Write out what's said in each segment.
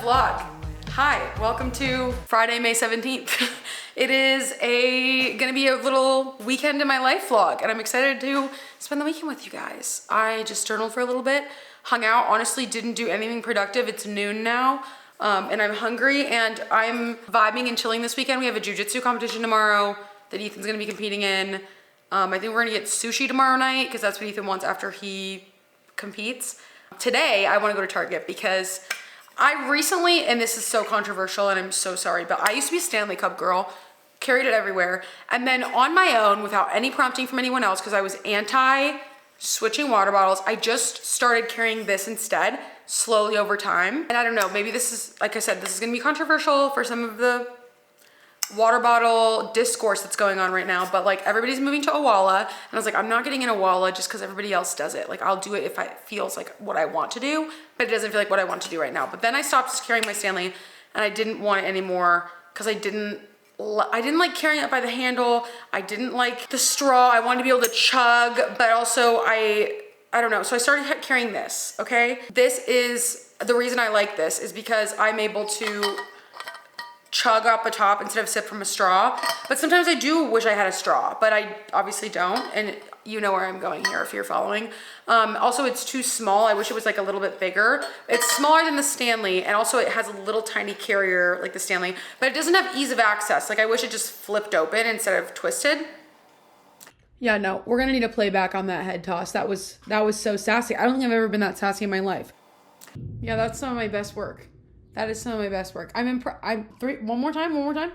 vlog. Hi, welcome to Friday, May 17th. It is gonna be a little weekend in my life vlog, and I'm excited to spend the weekend with you guys. I just journaled for a little bit, hung out, honestly didn't do anything productive. It's noon now, and I'm hungry, and I'm vibing and chilling this weekend. We have a jiu-jitsu competition tomorrow that Ethan's gonna be competing in. I think we're gonna get sushi tomorrow night, because that's what Ethan wants after he competes. Today, I wanna go to Target because I recently, and this is so controversial and I'm so sorry, but I used to be a Stanley Cup girl, carried it everywhere. And then on my own, without any prompting from anyone else, because I was anti-switching water bottles, I just started carrying this instead, slowly over time. And I don't know, maybe this is, like I said, this is gonna be controversial for some of the water bottle discourse that's going on right now, but like everybody's moving to owala, and I was like, I'm not getting an owala just because everybody else does it. Like I'll do it if it feels like what I want to do, but it doesn't feel like what I want to do right now. But then I stopped carrying my Stanley, and I didn't want it anymore because I didn't like carrying it by the handle. I didn't like the straw. I wanted to be able to chug, but also I don't know. So I started carrying this, okay? This is, the reason I like this is because I'm able to chug up the top instead of sip from a straw. But sometimes I do wish I had a straw, but I obviously don't, and you know where I'm going here if you're following. Also, it's too small. I wish it was like a little bit bigger. It's smaller than the Stanley, and also it has a little tiny carrier like the Stanley, but it doesn't have ease of access. Like I wish it just flipped open instead of twisted. Yeah, no, we're gonna need a playback on that head toss. That was so sassy. I don't think I've ever been that sassy in my life. Yeah, that's some of my best work. That is some of my best work. One more time.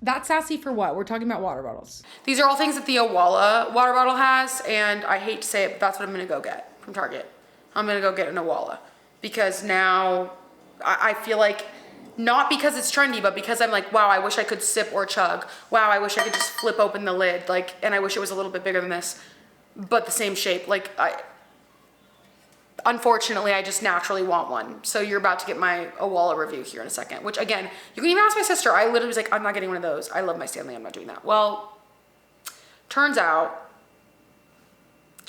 That's sassy for what? We're talking about water bottles. These are all things that the owala water bottle has, and I hate to say it, but that's what I'm gonna go get from Target. I'm gonna go get an owala because now I feel like, not because it's trendy, but because I'm like, wow, I wish I could sip or chug. Wow, I wish I could just flip open the lid, like, and I wish it was a little bit bigger than this, but the same shape. Like unfortunately, I just naturally want one. So you're about to get my owala review here in a second, which again, you can even ask my sister. I literally was like, I'm not getting one of those. I love my Stanley, I'm not doing that. Well, turns out,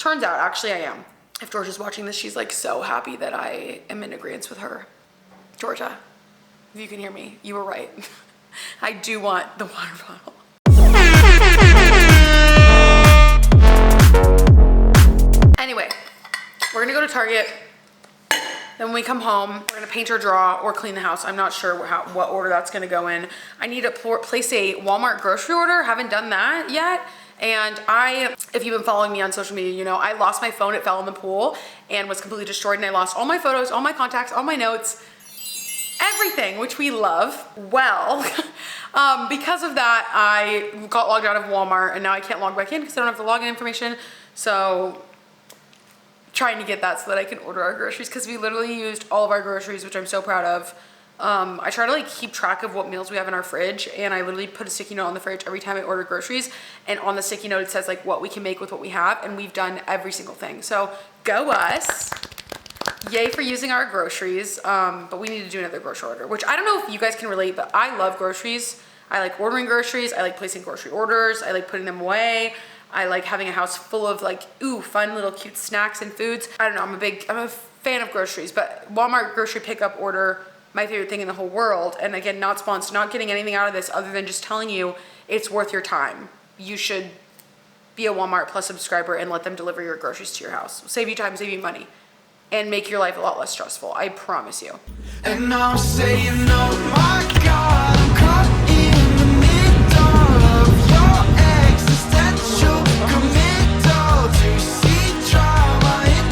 actually I am. If Georgia's watching this, she's like so happy that I am in agreement with her. Georgia, if you can hear me, you were right. I do want the water bottle. Anyway, we're gonna go to Target. Then when we come home, we're gonna paint or draw or clean the house. I'm not sure what order that's gonna go in. I need to place a Walmart grocery order. Haven't done that yet. And if you've been following me on social media, you know, I lost my phone. It fell in the pool and was completely destroyed. And I lost all my photos, all my contacts, all my notes, everything, which we love. Well, because of that, I got logged out of Walmart, and now I can't log back in because I don't have the login information. So trying to get that so that I can order our groceries, because we literally used all of our groceries, which I'm so proud of. I try to like keep track of what meals we have in our fridge, and I literally put a sticky note on the fridge every time I order groceries, and on the sticky note it says like what we can make with what we have, and we've done every single thing. So go us. Yay for using our groceries, but we need to do another grocery order, which I don't know if you guys can relate, but I love groceries. I like ordering groceries. I like placing grocery orders. I like putting them away. I like having a house full of like, ooh, fun little cute snacks and foods. I don't know, I'm a fan of groceries, but Walmart grocery pickup order, my favorite thing in the whole world. And again, not sponsored, not getting anything out of this other than just telling you it's worth your time. You should be a Walmart Plus subscriber and let them deliver your groceries to your house. Save you time, save you money, and make your life a lot less stressful. I promise you. And I'm saying, oh my God, I'm caught in the middle of your existential committal to see drama in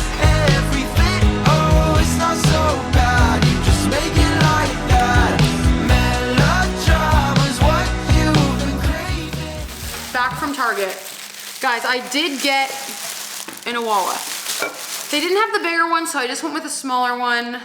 everything. Oh, it's not so bad, you just make it like that. Melodrama's what you've been craving. Back from Target. Guys, I did get an owala. They didn't have the bigger one, so I just went with a smaller one.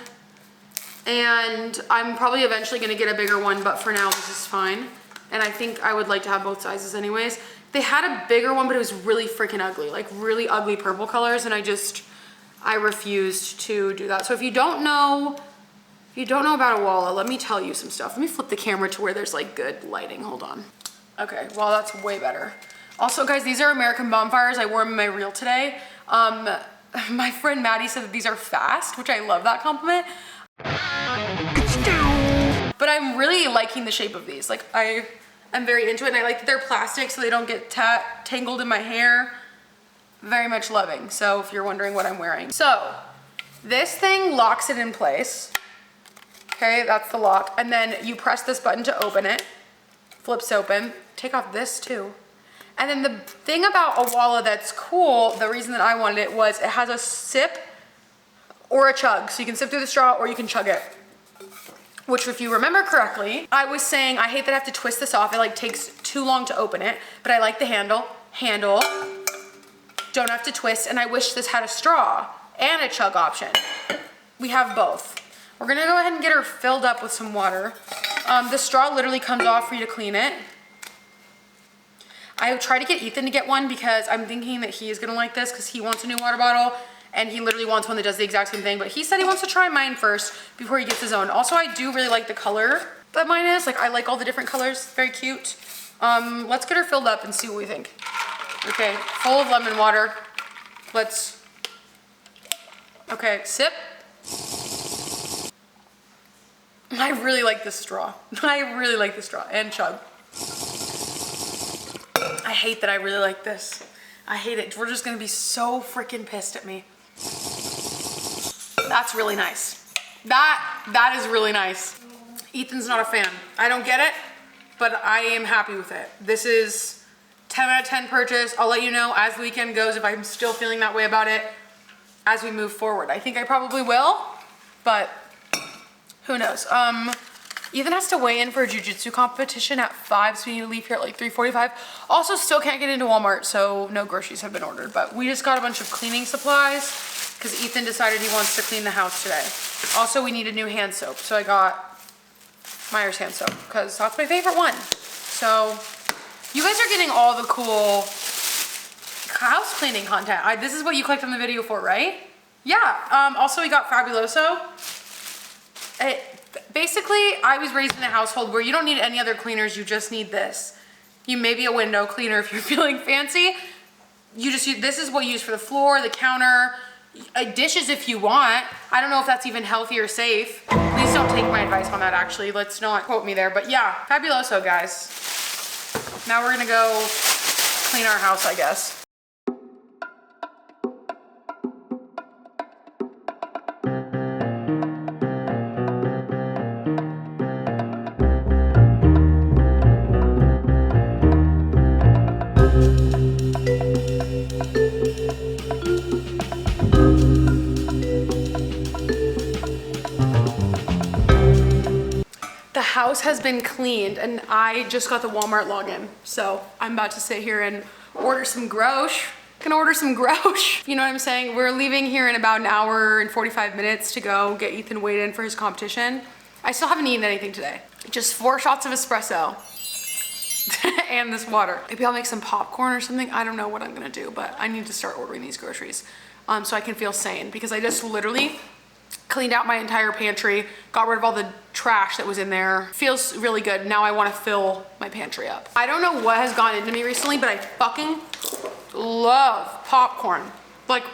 And I'm probably eventually gonna get a bigger one, but for now this is fine. And I think I would like to have both sizes anyways. They had a bigger one, but it was really freaking ugly, like really ugly purple colors, and I refused to do that. So if you don't know about owala, let me tell you some stuff. Let me flip the camera to where there's like good lighting, hold on. Okay, well that's way better. Also guys, these are American bonfires. I wore them in my reel today. My friend Maddie said that these are fast, which I love that compliment. I'm really liking the shape of these. Like I'm very into it, and I like that they're plastic so they don't get tangled in my hair. Very much loving. So if you're wondering what I'm wearing. So this thing locks it in place. Okay, that's the lock. And then you press this button to open it. Flips open. Take off this too. And then the thing about owala that's cool, the reason that I wanted it was it has a sip or a chug. So you can sip through the straw or you can chug it. Which, if you remember correctly, I was saying I hate that I have to twist this off. It like takes too long to open it, but I like the handle. Don't have to twist, and I wish this had a straw and a chug option. We have both. We're gonna go ahead and get her filled up with some water. The straw literally comes off for you to clean it. I tried to get Ethan to get one because I'm thinking that he is gonna like this because he wants a new water bottle and he literally wants one that does the exact same thing, but he said he wants to try mine first before he gets his own. Also, I do really like the color that mine is. Like, I like all the different colors, very cute. Let's get her filled up and see what we think. Okay, full of lemon water. Okay, sip. I really like this straw. I really like the straw, and chug. I hate that I really like this. I hate it. We're just gonna be so freaking pissed at me. That's really nice. That is really nice. Ethan's not a fan. I don't get it, but I am happy with it. This is 10 out of 10 purchase. I'll let you know as the weekend goes if I'm still feeling that way about it as we move forward. I think I probably will, but who knows? Ethan has to weigh in for a jiu-jitsu competition at 5, so we need to leave here at like 3:45. Also, still can't get into Walmart, so no groceries have been ordered, but we just got a bunch of cleaning supplies because Ethan decided he wants to clean the house today. Also, we need a new hand soap, so I got Meyer's hand soap because that's my favorite one. So you guys are getting all the cool house cleaning content. This is what you clicked on the video for, right? Yeah. Also, we got Fabuloso. Basically, I was raised in a household where you don't need any other cleaners, you just need this. You maybe a window cleaner if you're feeling fancy. You just use, this is what you use for the floor, the counter, dishes if you want. I don't know if that's even healthy or safe. Please don't take my advice on that, actually. Let's not quote me there, but yeah, Fabuloso, guys. Now we're gonna go clean our house, I guess. House has been cleaned and I just got the Walmart login. So I'm about to sit here and order some grosh. Gonna order some grosh. You know what I'm saying? We're leaving here in about an hour and 45 minutes to go get Ethan weighed in for his competition. I still haven't eaten anything today. Just 4 shots of espresso and this water. Maybe I'll make some popcorn or something. I don't know what I'm gonna do, but I need to start ordering these groceries so I can feel sane because I just literally cleaned out my entire pantry, got rid of all the trash that was in there. Feels really good. Now I want to fill my pantry up. I don't know what has gone into me recently, but I fucking love popcorn. Like,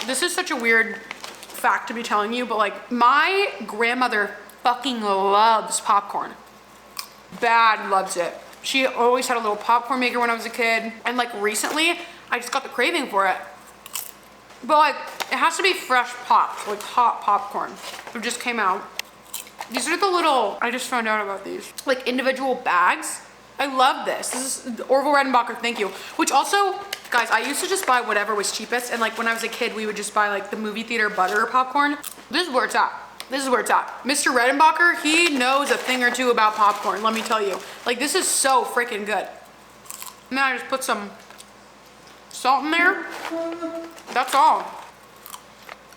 this is such a weird fact to be telling you, but like, my grandmother fucking loves popcorn. Bad loves it. She always had a little popcorn maker when I was a kid, and like recently, I just got the craving for it. But like, it has to be fresh popped, like hot popcorn. It just came out. These are the little, I just found out about these, like individual bags. I love this. This is Orville Redenbacher, thank you. Which also, guys, I used to just buy whatever was cheapest. And like when I was a kid, we would just buy like the movie theater butter popcorn. This is where it's at. This is where it's at. Mr. Redenbacher, he knows a thing or two about popcorn, let me tell you. Like, this is so freaking good. And then I just put some salt in there. That's all.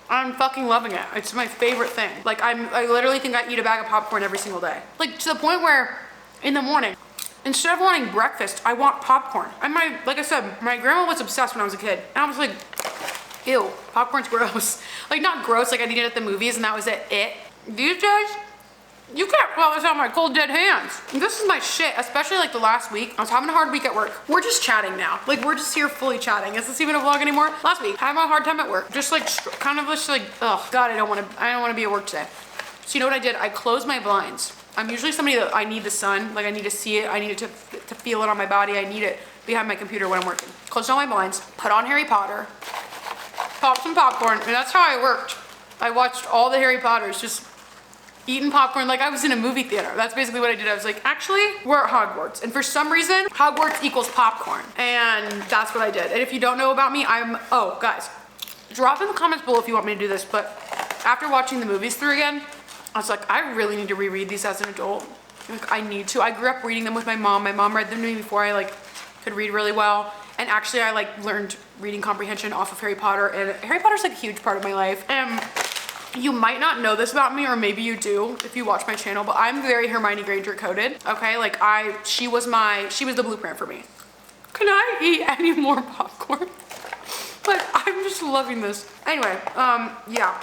I'm fucking loving it. It's my favorite thing. Like, I literally think I eat a bag of popcorn every single day. Like, to the point where in the morning, instead of wanting breakfast, I want popcorn. Like I said, my grandma was obsessed when I was a kid. And I was like, ew, popcorn's gross. Like, not gross, like I'd eat it at the movies and that was it. These days, you can't pull this out of my cold dead hands. This is my shit, especially like the last week. I was having a hard week at work. We're just chatting now. Like, we're just here fully chatting. Is this even a vlog anymore? Last week, having a hard time at work. Just like, kind of just like, oh God, I don't wanna be at work today. So you know what I did? I closed my blinds. I'm usually somebody that I need the sun. Like I need to see it. I need it to feel it on my body. I need it behind my computer when I'm working. Closed all my blinds, put on Harry Potter, pop some popcorn, and that's how I worked. I watched all the Harry Potters, just eating popcorn like I was in a movie theater. That's basically what I did. I was like, actually, we're at Hogwarts. And for some reason, Hogwarts equals popcorn. And that's what I did. And if you don't know about me, oh, guys, drop in the comments below if you want me to do this. But after watching the movies through again, I was like, I really need to reread these as an adult. Like, I need to. I grew up reading them with my mom. My mom read them to me before I like could read really well. And actually, I like learned reading comprehension off of Harry Potter. And Harry Potter's like a huge part of my life. And you might not know this about me, or maybe you do if you watch my channel, but I'm very Hermione Granger coded. Okay, like she was the blueprint for me. Can I eat any more popcorn? Like, I'm just loving this. Anyway, yeah,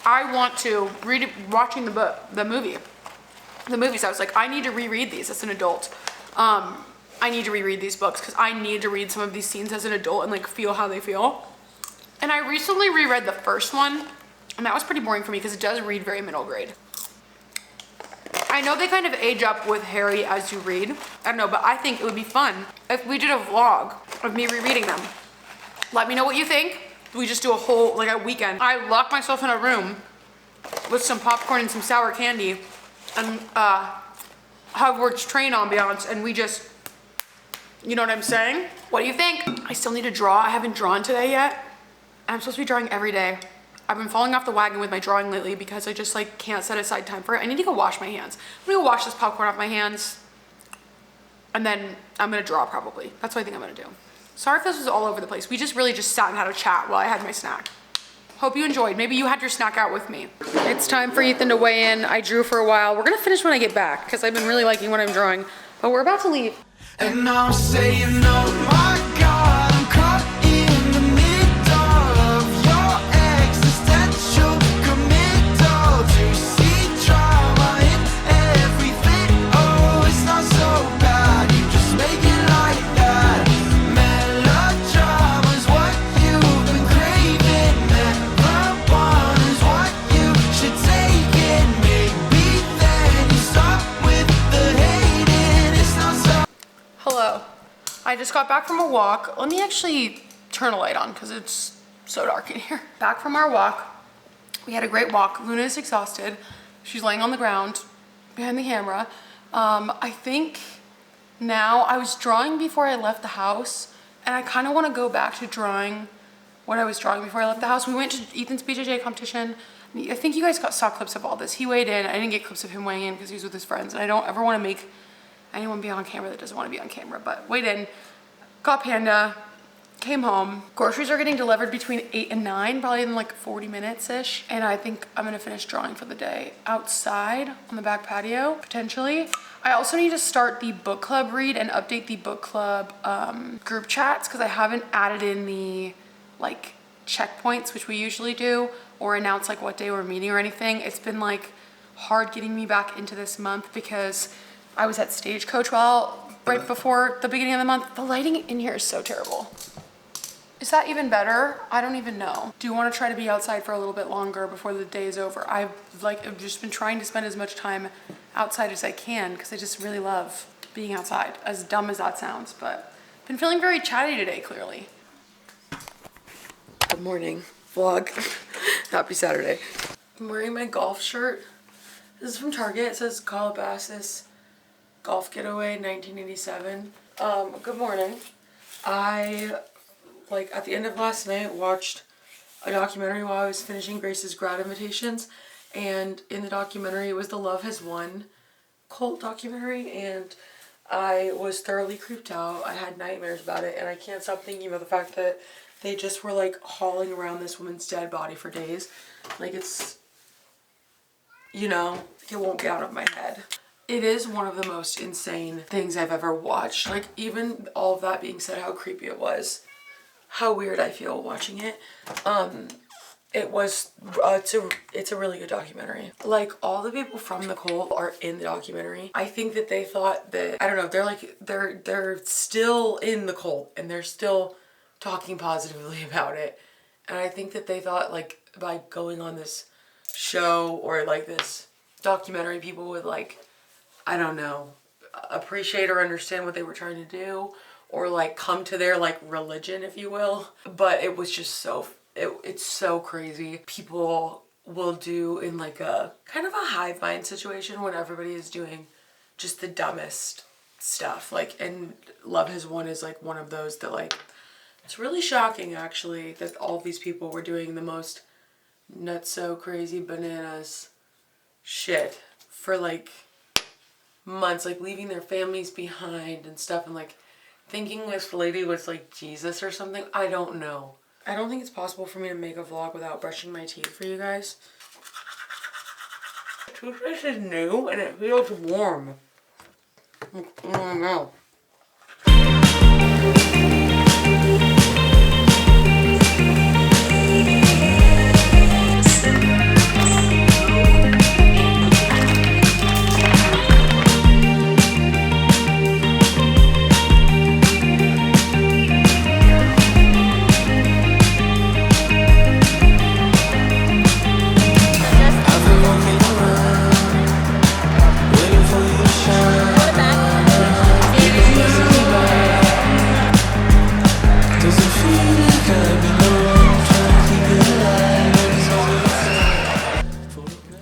I want to watching the movies. I was like, I need to reread these as an adult. I need to reread these books because I need to read some of these scenes as an adult and like feel how they feel. And I recently reread the first one. And that was pretty boring for me because it does read very middle grade. I know they kind of age up with Harry as you read. I don't know, but I think it would be fun if we did a vlog of me rereading them. Let me know what you think. We just do a whole, like a weekend. I lock myself in a room with some popcorn and some sour candy and Hogwarts train ambiance, and we just, you know what I'm saying? What do you think? I still need to draw. I haven't drawn today yet. I'm supposed to be drawing every day. I've been falling off the wagon with my drawing lately because I just like can't set aside time for it. I need to go wash my hands. I'm gonna go wash this popcorn off my hands and then I'm gonna draw probably. That's what I think I'm gonna do. Sorry if this was all over the place. We just really just sat and had a chat while I had my snack. Hope you enjoyed. Maybe you had your snack out with me. It's time for Ethan to weigh in. I drew for a while. We're gonna finish when I get back because I've been really liking what I'm drawing, but we're about to leave. And I'm saying, oh my God, I'm caught in the middle of your existential committal to see drama in everything. Oh, it's not so bad, you just make it like that. Melodrama's what you've been craving. Marijuana's what you should take it. Maybe then you stop with the hating. It's not so. Hello. I just got back from a walk. Let me actually turn a light on because it's so dark in here. Back from our walk. We had a great walk. Luna is exhausted. She's laying on the ground behind the camera. I think now I was drawing before I left the house, and I kind of want to go back to drawing what I was drawing before I left the house. We went to Ethan's BJJ competition. I think you guys saw clips of all this. He weighed in. I didn't get clips of him weighing in because he was with his friends, and I don't ever want to make anyone be on camera that doesn't want to be on camera, but weighed in, got Panda, came home. Groceries are getting delivered between 8 and 9, probably in like 40 minutes-ish. And I think I'm gonna finish drawing for the day outside on the back patio, potentially. I also need to start the book club read and update the book club group chats because I haven't added in the like checkpoints, which we usually do, or announce like what day we're meeting or anything. It's been like hard getting me back into this month because I was at Stagecoach right before the beginning of the month. The lighting in here is so terrible. Is that even better? I don't even know. Do you want to try to be outside for a little bit longer before the day is over? I've just been trying to spend as much time outside as I can because I just really love being outside, as dumb as that sounds, but I've been feeling very chatty today, clearly. Good morning, vlog. Happy Saturday. I'm wearing my golf shirt. This is from Target. It says Calabasas Golf Getaway 1987. Good morning. I, at the end of last night, watched a documentary while I was finishing Grace's grad invitations, and in the documentary it was the Love Has Won cult documentary, and I was thoroughly creeped out. I had nightmares about it, and I can't stop thinking about the fact that they just were hauling around this woman's dead body for days. It's, it won't get out of my head. It is one of the most insane things I've ever watched. Even all of that being said, how creepy it was, how weird I feel watching it. It's a really good documentary. All the people from the cult are in the documentary. I think that they thought that, I don't know, they're still in the cult and they're still talking positively about it. And I think that they thought by going on this show or this documentary, people would I don't know, appreciate or understand what they were trying to do, or like come to their like religion, if you will. But it was just so, it's so crazy. People will do in like a kind of a hive mind situation when everybody is doing just the dumbest stuff. Like, and Love Has Won is like one of those that like, it's really shocking actually that all these people were doing the most nutso crazy bananas shit for like months, like leaving their families behind and stuff, and like thinking this lady was like Jesus or something. I don't know. I don't think it's possible for me to make a vlog without brushing my teeth for you guys. Toothpaste is new and it feels warm. I don't know.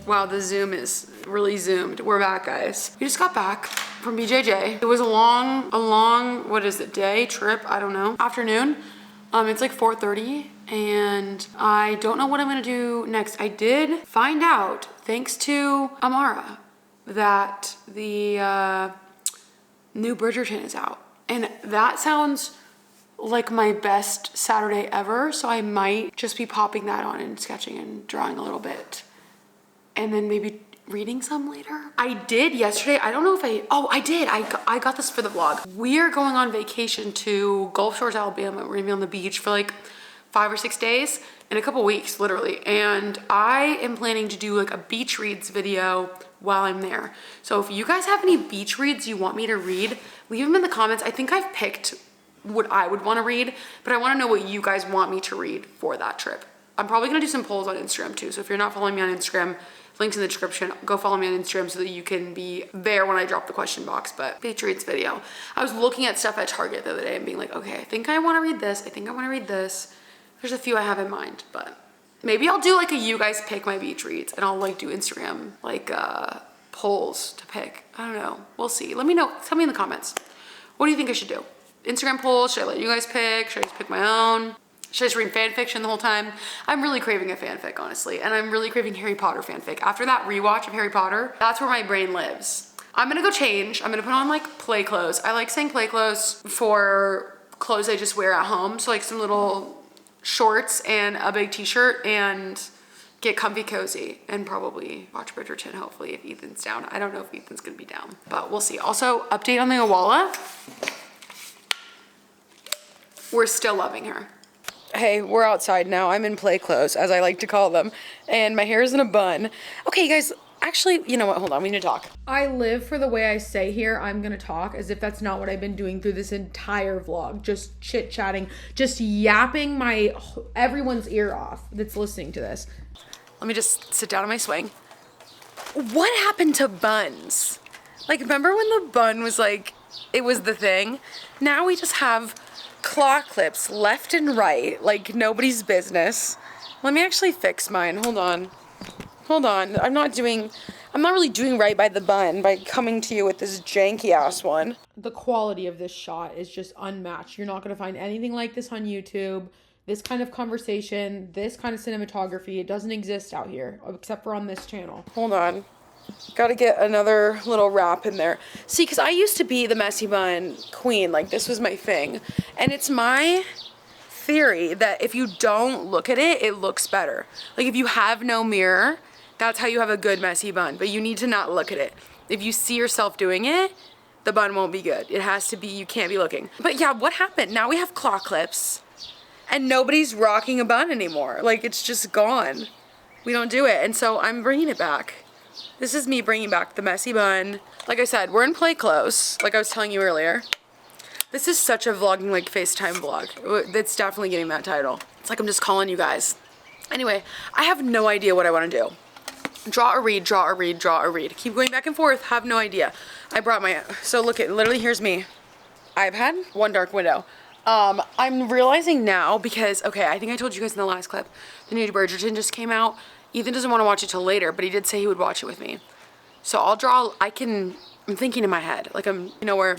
Wow, the zoom is really zoomed. We're back, guys. We just got back from BJJ. It was a long, what is it, day, trip, I don't know, afternoon. It's like 4:30 and I don't know what I'm gonna do next. I did find out, thanks to Amara, that the new Bridgerton is out. And that sounds like my best Saturday ever, so I might just be popping that on and sketching and drawing a little bit. And then maybe reading some later. I did yesterday, I don't know if I did, I got this for the vlog. We are going on vacation to Gulf Shores, Alabama. We're gonna be on the beach for like 5 or 6 days, in a couple weeks, literally. And I am planning to do like a beach reads video while I'm there. So if you guys have any beach reads you want me to read, leave them in the comments. I think I've picked what I would wanna read, but I wanna know what you guys want me to read for that trip. I'm probably gonna do some polls on Instagram too. So if you're not following me on Instagram, links in the description. Go follow me on Instagram so that you can be there when I drop the question box. But beach reads video. I was looking at stuff at Target the other day and being like, okay, I think I want to read this. I think I want to read this. There's a few I have in mind, but maybe I'll do like a you guys pick my beach reads and I'll like do Instagram like polls to pick. I don't know. We'll see. Let me know. Tell me in the comments. What do you think I should do? Instagram polls? Should I let you guys pick? Should I just pick my own? Should I just read fan fiction the whole time? I'm really craving a fanfic, honestly. And I'm really craving Harry Potter fanfic. After that rewatch of Harry Potter, that's where my brain lives. I'm gonna go change. I'm gonna put on like play clothes. I like saying play clothes for clothes I just wear at home. So like some little shorts and a big t-shirt and get comfy cozy and probably watch Bridgerton, hopefully, if Ethan's down. I don't know if Ethan's gonna be down, but we'll see. Also, update on the owala. We're still loving her. Hey, we're outside now. I'm in play clothes, as I like to call them, and my hair is in a bun. Okay, guys, actually, you know what? Hold on, we need to talk. I live for the way I say here, I'm gonna talk, as if that's not what I've been doing through this entire vlog. Just chit-chatting, just yapping everyone's ear off that's listening to this. Let me just sit down on my swing. What happened to buns? Like, remember when the bun was like, it was the thing? Now we just have claw clips left and right, like nobody's business. Let me actually fix mine. Hold on. I'm not really doing right by the bun by coming to you with this janky ass one. The quality of this shot is just unmatched. You're not gonna find anything like this on YouTube. This kind of conversation, this kind of cinematography, it doesn't exist out here except for on this channel. Hold on. Gotta get another little wrap in there. See, because I used to be the messy bun queen. Like, this was my thing. And it's my theory that if you don't look at it, it looks better. Like, if you have no mirror, that's how you have a good messy bun. But you need to not look at it. If you see yourself doing it, the bun won't be good. It has to be, you can't be looking. But yeah, what happened? Now we have claw clips. And nobody's rocking a bun anymore. Like, it's just gone. We don't do it. And so I'm bringing it back. This is me bringing back the messy bun. Like I said, we're in play clothes, like I was telling you earlier. This is such a vlogging, like FaceTime vlog. That's definitely getting that title. It's like I'm just calling you guys. Anyway, I have no idea what I want to do. Draw or read, draw or read, draw or read. Keep going back and forth, have no idea. I brought my, so look at, literally here's me. iPad, One Dark Window. I'm realizing now because, okay, I think I told you guys in the last clip, the new Bridgerton just came out. Ethan doesn't want to watch it till later, but he did say he would watch it with me. So I'll draw, I'm thinking in my head, like we're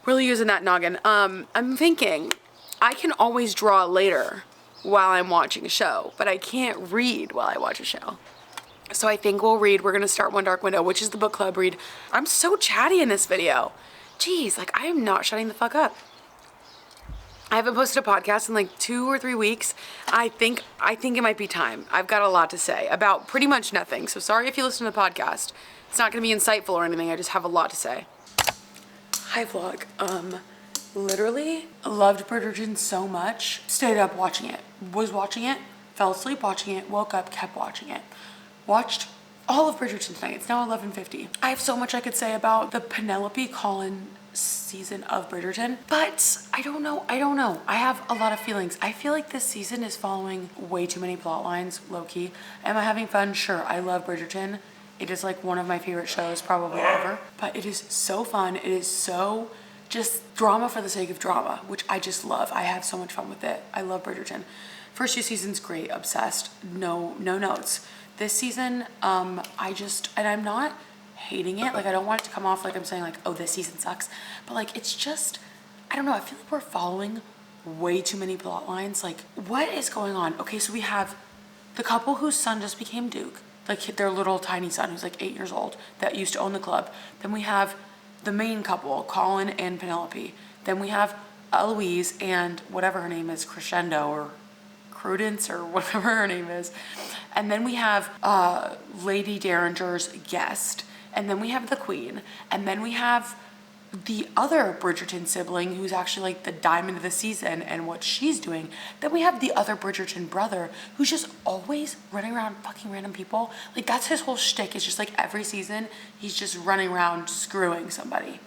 really using that noggin. I'm thinking I can always draw later while I'm watching a show, but I can't read while I watch a show. So I think we'll read. We're gonna start One Dark Window, which is the book club read. I'm so chatty in this video. Jeez, like I am not shutting the fuck up. I haven't posted a podcast in like 2 or 3 weeks. I think it might be time. I've got a lot to say about pretty much nothing. So sorry if you listen to the podcast. It's not gonna be insightful or anything. I just have a lot to say. Hi vlog. Literally loved Bridgerton so much. Stayed up watching it. Was watching it. Fell asleep watching it. Woke up, kept watching it. Watched all of Bridgerton tonight. It's now 11:50. I have so much I could say about the Penelope Colin season of Bridgerton, but I don't know. I have a lot of feelings. I feel like this season is following way too many plot lines, low key. Am I having fun? Sure. I love Bridgerton. It is like one of my favorite shows probably ever, but it is so fun. It is so just drama for the sake of drama, which I just love. I have so much fun with it. I love Bridgerton. First 2 seasons, great, obsessed, no notes. This season, and I'm not hating it. Like, I don't want it to come off like I'm saying like, oh, this season sucks. But like, it's just, I don't know. I feel like we're following way too many plot lines. Like, what is going on? Okay, so we have the couple whose son just became Duke, like their little tiny son who's like 8 years old that used to own the club. Then we have the main couple, Colin and Penelope. Then we have Eloise and whatever her name is, Crescendo or Prudence or whatever her name is. And then we have Lady Derringer's guest. And then we have the Queen. And then we have the other Bridgerton sibling who's actually like the diamond of the season and what she's doing. Then we have the other Bridgerton brother who's just always running around fucking random people. Like that's his whole shtick. It's just like every season he's just running around screwing somebody.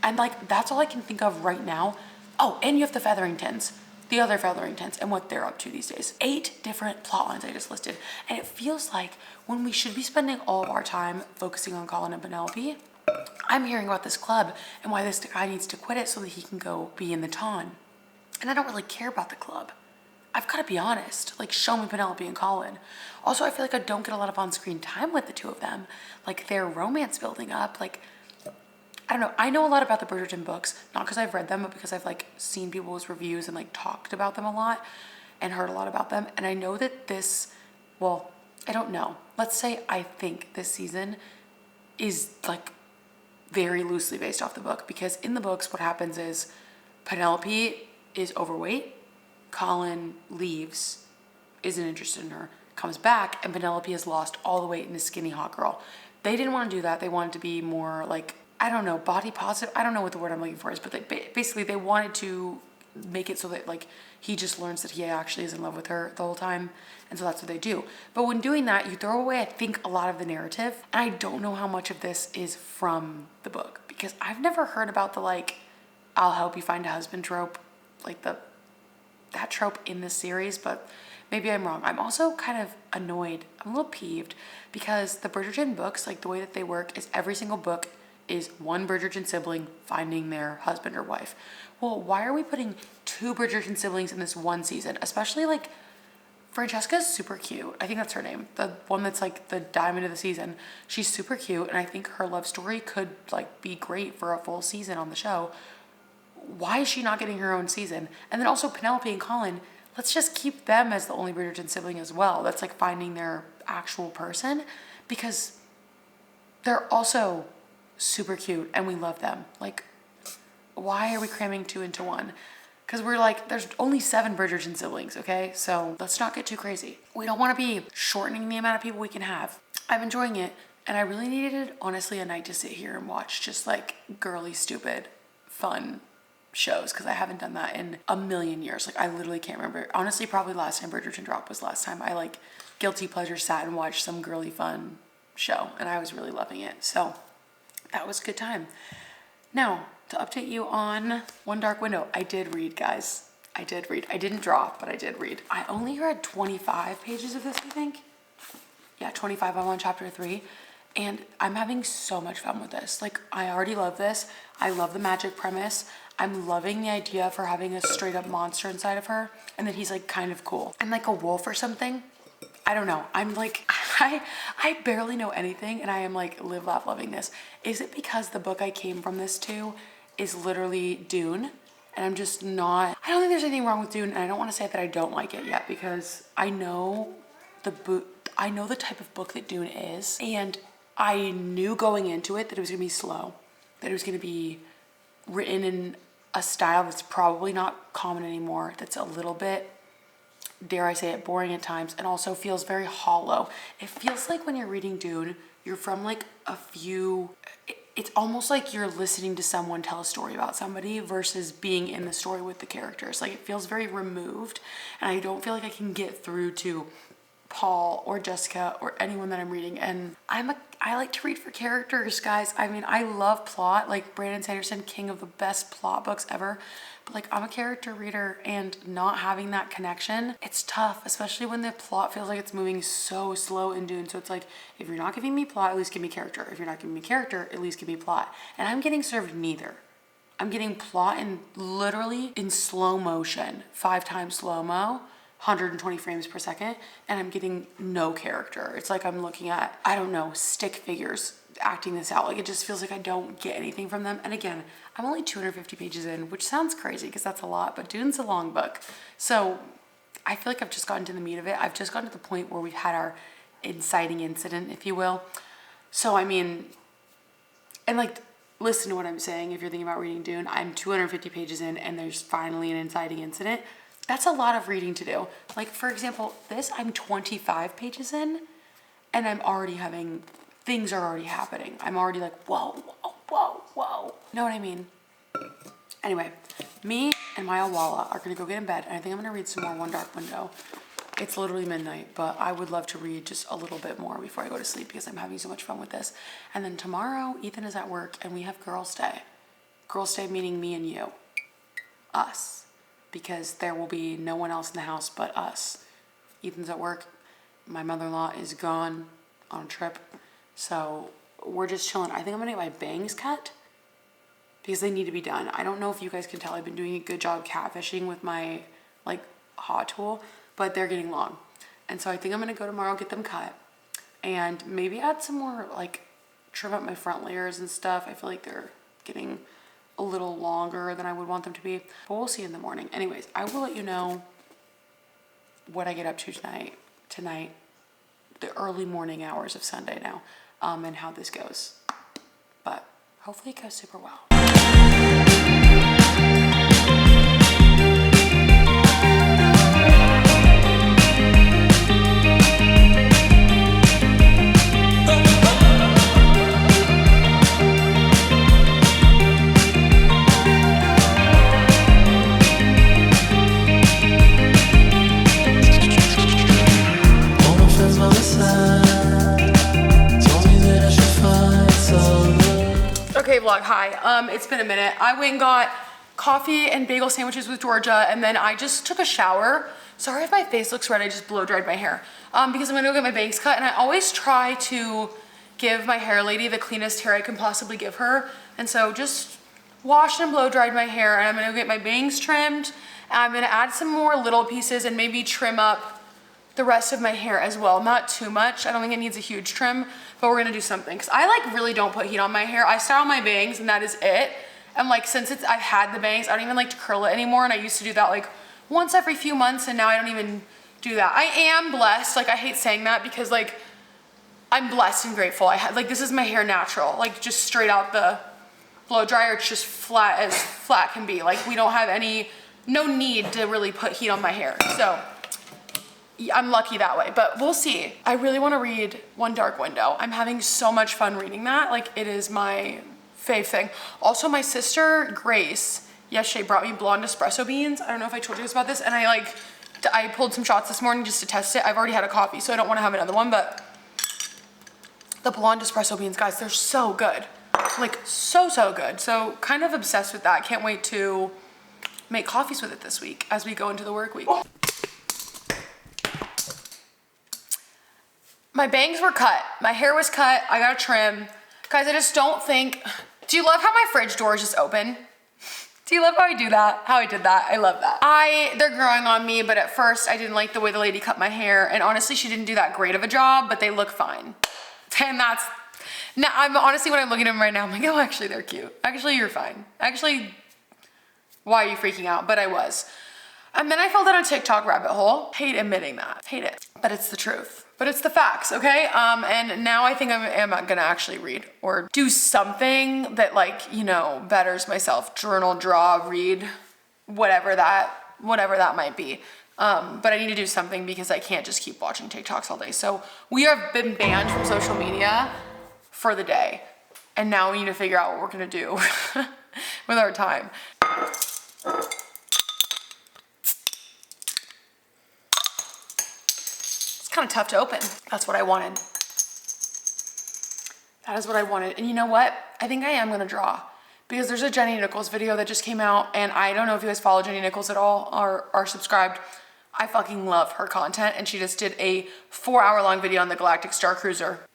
And like that's all I can think of right now. Oh, and you have the Featheringtons. The other Featheringtons and what they're up to these days. 8 different plot lines I just listed. And it feels like when we should be spending all of our time focusing on Colin and Penelope, I'm hearing about this club and why this guy needs to quit it so that he can go be in the Ton. And I don't really care about the club. I've got to be honest. Like, show me Penelope and Colin. Also, I feel like I don't get a lot of on-screen time with the two of them. Like, their romance building up, like, I don't know. I know a lot about the Bridgerton books, not because I've read them, but because I've like seen people's reviews and like talked about them a lot and heard a lot about them. And I know that this, well, I don't know. Let's say I think this season is like very loosely based off the book, because in the books what happens is Penelope is overweight, Colin leaves, isn't interested in her, comes back, and Penelope has lost all the weight and is skinny hot girl. They didn't want to do that. They wanted to be more like, I don't know, body positive. I don't know what the word I'm looking for is, but basically they wanted to make it so that like he just learns that he actually is in love with her the whole time, and so that's what they do. But when doing that, you throw away, I think, a lot of the narrative, and I don't know how much of this is from the book, because I've never heard about the like, I'll help you find a husband trope, like that trope in this series, but maybe I'm wrong. I'm also kind of annoyed. I'm a little peeved because the Bridgerton books, like the way that they work is every single book is one Bridgerton sibling finding their husband or wife. Well, why are we putting 2 Bridgerton siblings in this one season? Especially like Francesca's super cute. I think that's her name. The one that's like the diamond of the season. She's super cute, and I think her love story could like be great for a full season on the show. Why is she not getting her own season? And then also Penelope and Colin, let's just keep them as the only Bridgerton sibling as well. That's like finding their actual person, because they're also super cute and we love them. Like, why are we cramming 2 into 1? Because we're like, there's only 7 Bridgerton siblings, okay? So let's not get too crazy. We don't want to be shortening the amount of people we can have. I'm enjoying it, and I really needed, honestly, a night to sit here and watch just like girly, stupid, fun shows, because I haven't done that in a million years. Like, I literally can't remember. Honestly, probably last time Bridgerton dropped was last time I like guilty pleasure sat and watched some girly, fun show, and I was really loving it. So that was a good time. Now, to update you on One Dark Window, I did read, guys. I did read. I didn't draw, but I did read. I only read 25 pages of this, I think. 25. I'm on chapter 3. And I'm having so much fun with this. Like, I already love this. I love the magic premise. I'm loving the idea of her having a straight up monster inside of her. And that he's like kind of cool. And like a wolf or something. I don't know. I'm like, I barely know anything. And I am like, live, laugh, loving this. Is it because the book I came from this to is literally Dune? And I'm just not, I don't think there's anything wrong with Dune. And I don't want to say that I don't like it yet. Because I know the type of book that Dune is. And I knew going into it that it was going to be slow, that it was going to be written in a style that's probably not common anymore, that's a little bit, dare I say it, boring at times, and also feels very hollow. It feels like when you're reading Dune, you're from like it's almost like you're listening to someone tell a story about somebody versus being in the story with the characters. Like, it feels very removed, and I don't feel like I can get through to Paul or Jessica or anyone that I'm reading. And I like to read for characters, guys. I mean, I love plot, like Brandon Sanderson, king of the best plot books ever. But like, I'm a character reader, and not having that connection, it's tough, especially when the plot feels like it's moving so slow in Dune. So it's like, if you're not giving me plot, at least give me character. If you're not giving me character, at least give me plot. And I'm getting served neither. I'm getting plot literally in slow motion, 5 times slow-mo, 120 frames per second, and I'm getting no character. It's like I'm looking at, I don't know, stick figures acting this out. Like, it just feels like I don't get anything from them. And again, I'm only 250 pages in, which sounds crazy because that's a lot, but Dune's a long book. So I feel like I've just gotten to the meat of it. I've just gotten to the point where we've had our inciting incident, if you will. So, I mean, and like, listen to what I'm saying. If you're thinking about reading Dune, I'm 250 pages in and there's finally an inciting incident. That's a lot of reading to do. Like, for example, this, I'm 25 pages in and I'm already having, things are already happening. I'm already like, whoa, whoa, whoa, whoa. Know what I mean? Anyway, me and my owala are gonna go get in bed, and I think I'm gonna read some more One Dark Window. It's literally midnight, but I would love to read just a little bit more before I go to sleep because I'm having so much fun with this. And then tomorrow, Ethan is at work and we have girls' day. Girls' day meaning me and you. Us. Because there will be no one else in the house but us. Ethan's at work. My mother-in-law is gone on a trip. So we're just chilling. I think I'm gonna get my bangs cut because they need to be done. I don't know if you guys can tell, I've been doing a good job catfishing with my like hot tool, but they're getting long. And so I think I'm gonna go tomorrow, get them cut, and maybe add some more, like trim up my front layers and stuff. I feel like they're getting a little longer than I would want them to be, but we'll see in the morning. Anyways, I will let you know what I get up to tonight, the early morning hours of Sunday now, and how this goes. But hopefully it goes super well. Okay, vlog, hi. It's been a minute. I went and got coffee and bagel sandwiches with Georgia, and then I just took a shower. Sorry if my face looks red, I just blow dried my hair. Because I'm gonna go get my bangs cut, and I always try to give my hair lady the cleanest hair I can possibly give her. And so just washed and blow dried my hair, and I'm gonna go get my bangs trimmed. I'm gonna add some more little pieces and maybe trim up the rest of my hair as well. Not too much. I don't think it needs a huge trim, but we're gonna do something. Cause I like really don't put heat on my hair. I style my bangs and that is it. And like, since I've had the bangs, I don't even like to curl it anymore. And I used to do that like once every few months, and now I don't even do that. I am blessed. Like, I hate saying that because like, I'm blessed and grateful. Like, this is my hair natural, like just straight out the blow dryer. It's just flat as flat can be. Like, we don't have no need to really put heat on my hair. So I'm lucky that way, but we'll see. I really want to read One Dark Window. I'm having so much fun reading that. Like, it is my fave thing. Also, my sister Grace yesterday brought me blonde espresso beans. I don't know if I told you guys about this, and I pulled some shots this morning just to test it. I've already had a coffee, so I don't want to have another one, but the blonde espresso beans, guys, they're so good. Like, so good. So kind of obsessed with that. Can't wait to make coffees with it this week as we go into the work week. My bangs were cut. My hair was cut. I got a trim. Guys, I just don't think... Do you love how my fridge door is just open? Do you love how I do that? How I did that? I love that. They're growing on me, but at first I didn't like the way the lady cut my hair. And honestly, she didn't do that great of a job, but they look fine. And that's... Now, I'm honestly, when I'm looking at them right now, I'm like, oh, actually, they're cute. Actually, you're fine. Actually, why are you freaking out? But I was. And then I fell down a TikTok rabbit hole. Hate admitting that. Hate it. But it's the truth. But it's the facts, okay? And now I think I'm gonna actually read or do something that, like, you know, betters myself. Journal, draw, read, whatever that might be. But I need to do something because I can't just keep watching TikToks all day. So we have been banned from social media for the day. And now we need to figure out what we're gonna do with our time. Kind of tough to open. That's what I wanted. That is what I wanted. And you know what? I think I am gonna draw because there's a Jenny Nichols video that just came out, and I don't know if you guys follow Jenny Nichols at all or are subscribed. I fucking love her content, and she just did a 4-hour-long video on the Galactic Star Cruiser.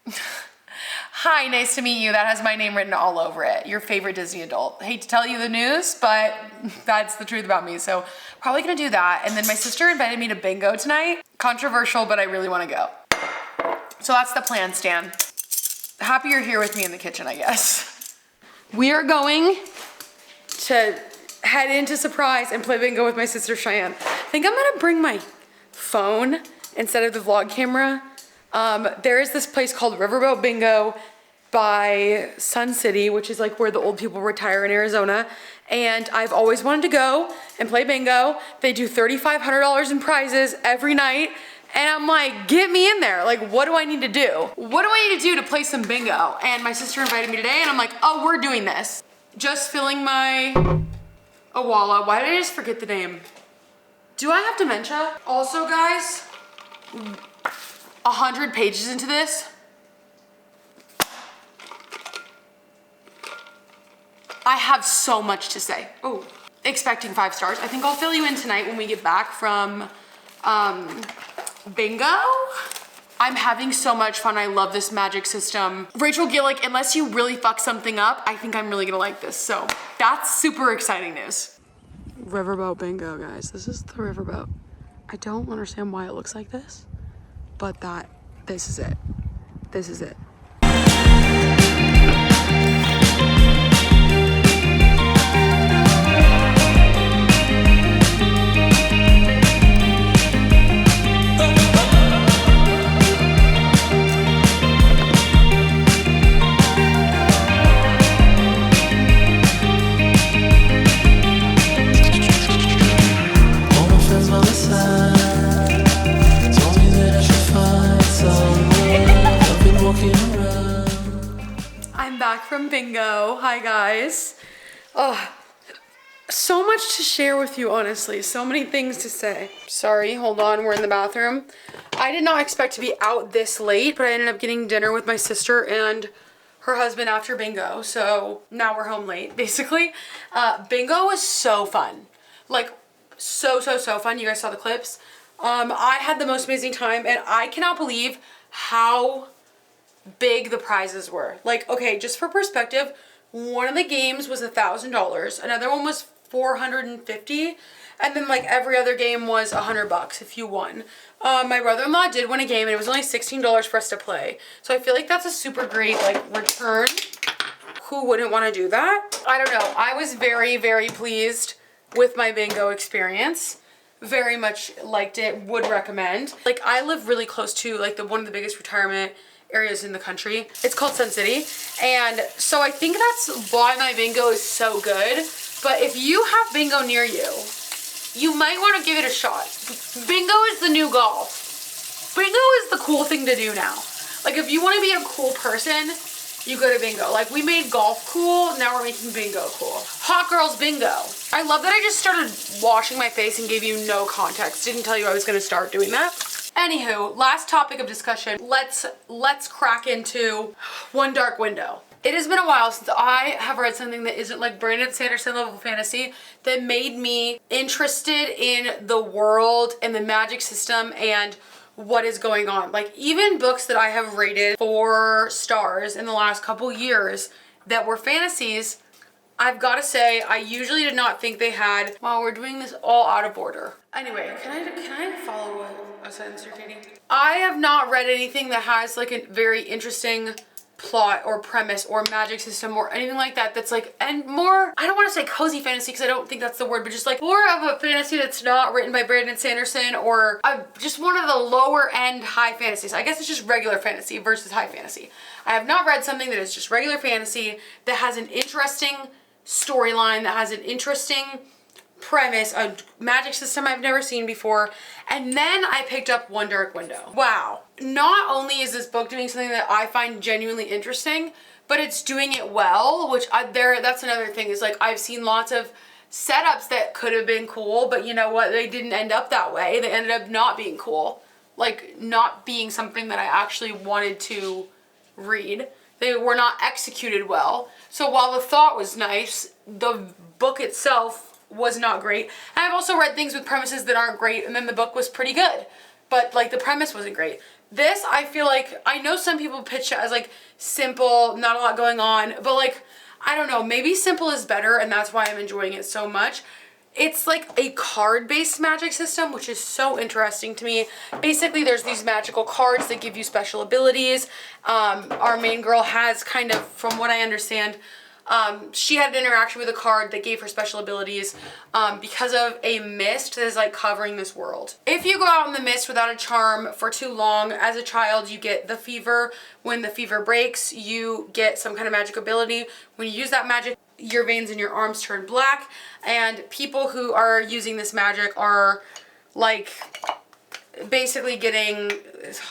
Hi, nice to meet you. That has my name written all over it. Your favorite Disney adult. Hate to tell you the news, but that's the truth about me. So probably gonna do that. And then my sister invited me to bingo tonight. Controversial, but I really wanna go. So that's the plan, Stan. Happy you're here with me in the kitchen, I guess. We are going to head into surprise and play bingo with my sister Cheyenne. I think I'm gonna bring my phone instead of the vlog camera. There is this place called Riverboat Bingo by Sun City, which is like where the old people retire in Arizona. And I've always wanted to go and play bingo. They do $3,500 in prizes every night. And I'm like, get me in there. Like, what do I need to do? What do I need to do to play some bingo? And my sister invited me today and I'm like, oh, we're doing this. Just filling my owala. Why did I just forget the name? Do I have dementia? Also, guys, 100 pages into this. I have so much to say. Oh, expecting 5 stars. I think I'll fill you in tonight when we get back from bingo. I'm having so much fun. I love this magic system. Rachel Gillick, unless you really fuck something up, I think I'm really gonna like this. So that's super exciting news. Riverboat bingo, guys. This is the riverboat. I don't understand why it looks like this, but this is it. This is it. I'm back from bingo. Hi guys. Oh, so much to share with you, honestly. So many things to say. Sorry, hold on, we're in the bathroom. I did not expect to be out this late, but I ended up getting dinner with my sister and her husband after bingo. So now we're home late, basically. Bingo was so fun. Like, so fun. You guys saw the clips. I had the most amazing time, and I cannot believe how big the prizes were. Like, okay, just for perspective, one of the games was $1,000, another one was $450, and then like every other game was $100 if you won. My brother-in-law did win a game, and it was only $16 for us to play. So I feel like that's a super great like return. Who wouldn't want to do that? I don't know. I was very pleased with my bingo experience. Very much liked it, would recommend. Like, I live really close to like one of the biggest retirement areas in the country. It's called Sun City, and so I think that's why my bingo is so good. But if you have bingo near you, you might want to give it a shot. Bingo is the new golf. Bingo is the cool thing to do now. Like, if you want to be a cool person, you go to bingo. Like, we made golf cool, now we're making bingo cool. Hot girls bingo. I love that I just started washing my face and gave you no context. Didn't tell you I was gonna start doing that. Anywho, last topic of discussion. Let's crack into One Dark Window. It has been a while since I have read something that isn't like Brandon Sanderson level fantasy that made me interested in the world and the magic system and what is going on. Like even books that I have rated 4 stars in the last couple years that were fantasies, I've got to say, I usually did not think they had. Wow, we're doing this all out of order. Anyway, can I follow a sentence here, Katie? I have not read anything that has like a very interesting plot or premise or magic system or anything like that that's like, and more, I don't want to say cozy fantasy because I don't think that's the word, but just like more of a fantasy that's not written by Brandon Sanderson or just one of the lower end high fantasies. I guess it's just regular fantasy versus high fantasy. I have not read something that is just regular fantasy that has an interesting storyline, that has an interesting premise, a magic system I've never seen before, and then I picked up One Dark Window. Wow. Not only is this book doing something that I find genuinely interesting, but it's doing it well, which that's another thing, is like I've seen lots of setups that could have been cool, but you know what, they didn't end up that way. They ended up not being cool, like not being something that I actually wanted to read. They were not executed well. So while the thought was nice, the book itself was not great. And I've also read things with premises that aren't great and then the book was pretty good, but like the premise wasn't great. This, I feel like, I know some people pitch it as like simple, not a lot going on, but like, I don't know, maybe simple is better and that's why I'm enjoying it so much. It's like a card-based magic system, which is so interesting to me. Basically, there's these magical cards that give you special abilities. Our main girl has kind of, from what I understand, she had an interaction with a card that gave her special abilities because of a mist that is like covering this world. If you go out in the mist without a charm for too long, as a child, you get the fever. When the fever breaks, you get some kind of magic ability. When you use that magic, your veins in your arms turn black, and people who are using this magic are like basically getting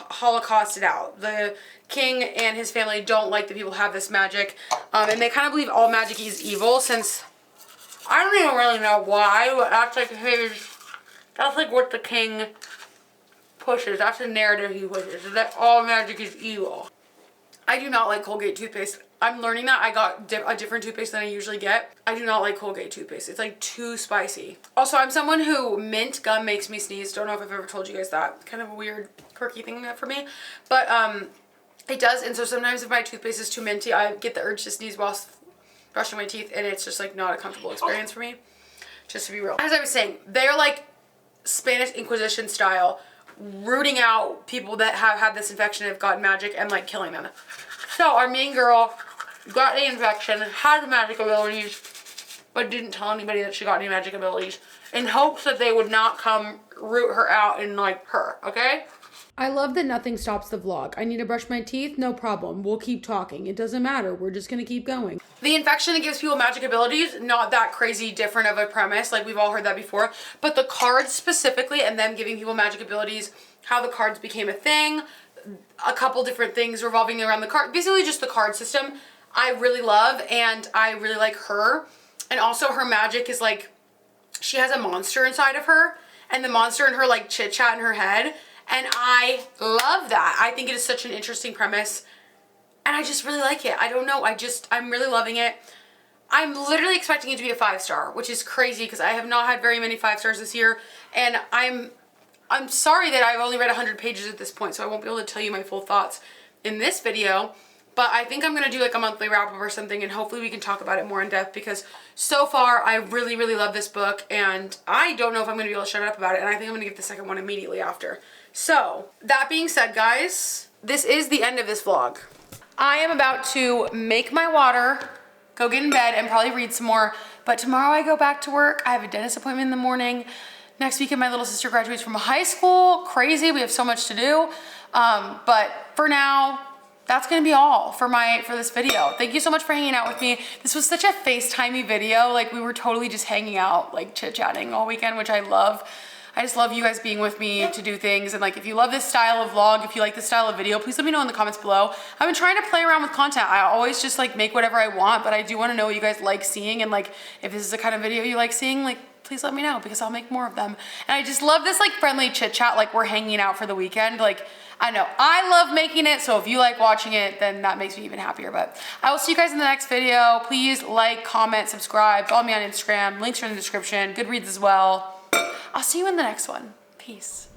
holocausted out. The king and his family don't like the people who have this magic, and they kind of believe all magic is evil, since I don't even really know why, but that's like what the king pushes. That's the narrative he pushes, is that all magic is evil. I do not like Colgate toothpaste. I'm learning that. I got a different toothpaste than I usually get. I do not like Colgate toothpaste. It's like too spicy. Also, I'm someone who mint gum makes me sneeze. Don't know if I've ever told you guys that. Kind of a weird, quirky thing for me. But it does. And so sometimes if my toothpaste is too minty, I get the urge to sneeze while brushing my teeth. And it's just like not a comfortable experience for me. Just to be real. As I was saying, they're like Spanish Inquisition style, rooting out people that have had this infection and have gotten magic and like killing them. So our main girl got the infection, had magic abilities, but didn't tell anybody that she got any magic abilities, in hopes that they would not come root her out and like her, okay? I love that nothing stops the vlog. I need to brush my teeth? No problem. We'll keep talking. It doesn't matter. We're just gonna keep going. The infection that gives people magic abilities, not that crazy different of a premise. Like we've all heard that before. But the cards specifically and them giving people magic abilities, how the cards became a thing, a couple different things revolving around the card. Basically just the card system I really love, and I really like her. And also her magic is like, she has a monster inside of her, and the monster in her like chit chat in her head. And I love that. I think it is such an interesting premise, and I just really like it. I don't know, I'm really loving it. I'm literally expecting it to be a 5-star, which is crazy because I have not had very many 5 stars this year, and I'm sorry that I've only read 100 pages at this point, so I won't be able to tell you my full thoughts in this video. But I think I'm going to do like a monthly wrap up or something, and hopefully we can talk about it more in depth, because so far I really, really love this book, and I don't know if I'm going to be able to shut up about it, and I think I'm going to get the second one immediately after. So that being said, guys, this is the end of this vlog. I am about to make my water, go get in bed, and probably read some more. But tomorrow I go back to work. I have a dentist appointment in the morning. Next weekend my little sister graduates from high school. Crazy, we have so much to do. But for now, that's gonna be all for this video. Thank you so much for hanging out with me. This was such a FaceTimey video. Like we were totally just hanging out, like chit-chatting all weekend, which I love. I just love you guys being with me to do things. And like, if you love this style of vlog, if you like this style of video, please let me know in the comments below. I've been trying to play around with content. I always just like make whatever I want, but I do want to know what you guys like seeing. And like, if this is the kind of video you like seeing, like, please let me know, because I'll make more of them. And I just love this like friendly chit chat, like we're hanging out for the weekend. Like, I know I love making it, so if you like watching it, then that makes me even happier. But I will see you guys in the next video. Please like, comment, subscribe, follow me on Instagram. Links are in the description. Goodreads as well. I'll see you in the next one. Peace.